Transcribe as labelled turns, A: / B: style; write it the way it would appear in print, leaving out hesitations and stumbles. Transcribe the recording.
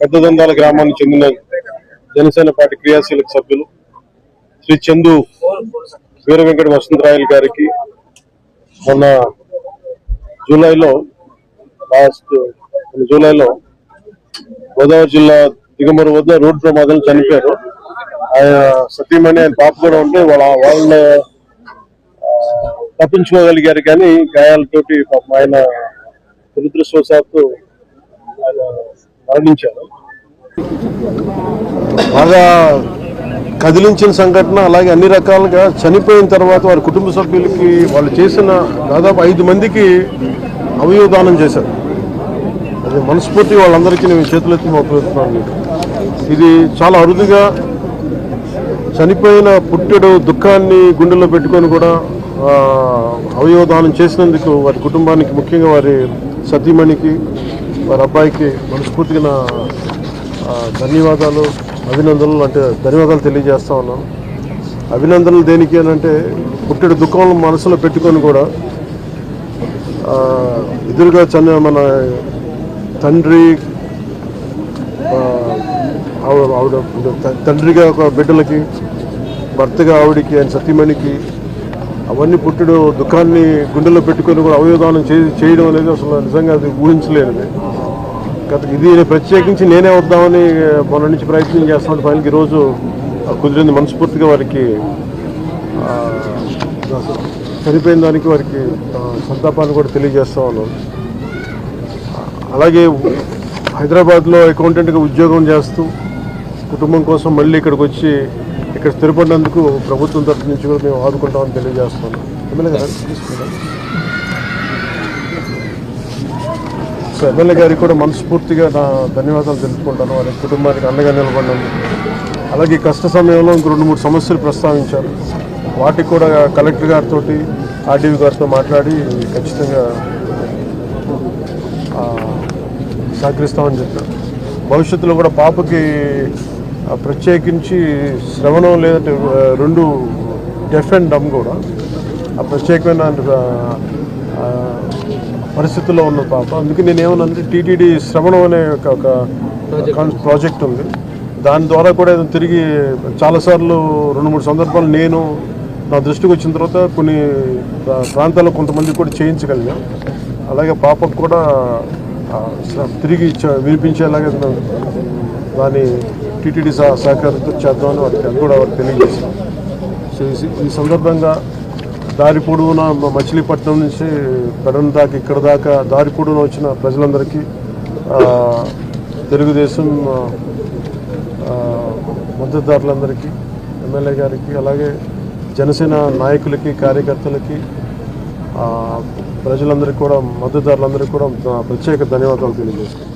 A: పెద్దదందాల గ్రామానికి చెందిన జనసేన పార్టీ క్రియాశీలక సభ్యులు శ్రీ చందు వీర వెంకట వసంతరాయలు గారికి మొన్న జూలైలో గోదావరి జిల్లా దిగమరు వద్ద రోడ్డు ప్రమాదం చనిపోయారు. ఆయన సతీమణి ఆయన పాప కూడా ఉంటే వాళ్ళ తప్పించుకోగలిగారు, కానీ గాయాలతోటి పాపం ఆయన దురదృష్టవశాత్తు ఆయన మరణించారు. బాగా కదిలించిన సంఘటన. అలాగే అన్ని రకాలుగా చనిపోయిన తర్వాత వారి కుటుంబ సభ్యులకి వాళ్ళు చేసిన దాదాపు 5 మందికి అవయవదానం చేశారు. అది మనస్ఫూర్తిగా వాళ్ళందరికీ నేను చేతులెత్తి మొక్కుతున్నాను. ఇది చాలా అరుదుగా చనిపోయిన పుట్టెడు దుఃఖాన్ని గుండెల్లో పెట్టుకొని కూడా అవయవదానం చేసినందుకు వారి కుటుంబానికి, ముఖ్యంగా వారి సతీమణికి, వారి అబ్బాయికి మనస్ఫూర్తిగా నా ధన్యవాదాలు, అభినందనలు అంటే ధన్యవాదాలు తెలియజేస్తా ఉన్నాను. అభినందనలు దేనికి అని అంటే, పుట్టెడు దుఃఖం మనసులో పెట్టుకొని కూడా ఎదురుగా మన తండ్రి ఆవిడ తండ్రిగా ఒక బిడ్డలకి, భర్తగా ఆవిడికి, ఆయన సతీమణికి అవన్నీ పుట్టెడు దుఃఖాన్ని గుండెల్లో పెట్టుకొని కూడా అవయవదానం చేయడం అనేది అసలు నిజంగా అది ఊహించలేనిది. ఇది ప్రత్యేకించి నేనే వద్దామని మొన్న నుంచి ప్రయత్నం చేస్తాను. ఫైనల్కి ఈరోజు కుదిరింది. మనస్ఫూర్తిగా వారికి చనిపోయిన దానికి వారికి సంతాపాన్ని కూడా తెలియజేస్తా ఉన్నాను. అలాగే హైదరాబాద్లో అకౌంటెంట్గా ఉద్యోగం చేస్తూ కుటుంబం కోసం మళ్ళీ ఇక్కడికి వచ్చి ఇక్కడ స్థిరపడినందుకు ప్రభుత్వం తరఫు నుంచి కూడా మేము ఆదుకుంటామని తెలియజేస్తాను. సో ఎమ్మెల్యే గారికి కూడా మనస్ఫూర్తిగా నా ధన్యవాదాలు తెలుపుకుంటాను. వారి కుటుంబానికి అండగా నిలబడినందుకు. అలాగే కష్ట సమయంలో ఇంక 2-3 సమస్యలు ప్రస్తావించారు. వాటికి కూడా కలెక్టర్ గారితో, ఆర్డీవీ గారితో మాట్లాడి ఖచ్చితంగా సహకరిస్తామని చెప్పారు. భవిష్యత్తులో కూడా పాపకి ప్రత్యేకించి శ్రవణం లేదంటే 2 డెఫ్ అండ్ డమ్ కూడా ప్రత్యేకమైన పరిస్థితుల్లో ఉన్న పాప. అందుకే నేనేమన్నానంటే టీటీడీ శ్రవణం అనే ఒక ప్రాజెక్ట్ ఉంది. దాని ద్వారా కూడా తిరిగి చాలాసార్లు 2-3 సందర్భాలు నేను నా దృష్టికి వచ్చిన తర్వాత కొన్ని ప్రాంతాల్లో కొంతమంది కూడా చేయించగలిగాం. అలాగే పాపకు కూడా తిరిగి వినిపించేలాగా దాన్ని టీటీడీ సహకారంతో చేద్దామని అది కూడా వారికి తెలియజేస్తాం. సో ఈ సందర్భంగా దారి పొడవున మచిలీపట్నం నుంచి పెడన దాకా ఇక్కడ దాకా దారి పొడవున వచ్చిన ప్రజలందరికీ, తెలుగుదేశం మద్దతుదారులందరికీ, ఎమ్మెల్యే గారికి, అలాగే జనసేన నాయకులకి, కార్యకర్తలకి, ప్రజలందరికీ కూడా, మద్దతుదారులందరికీ కూడా ప్రత్యేక ధన్యవాదాలు తెలియజేస్తాను.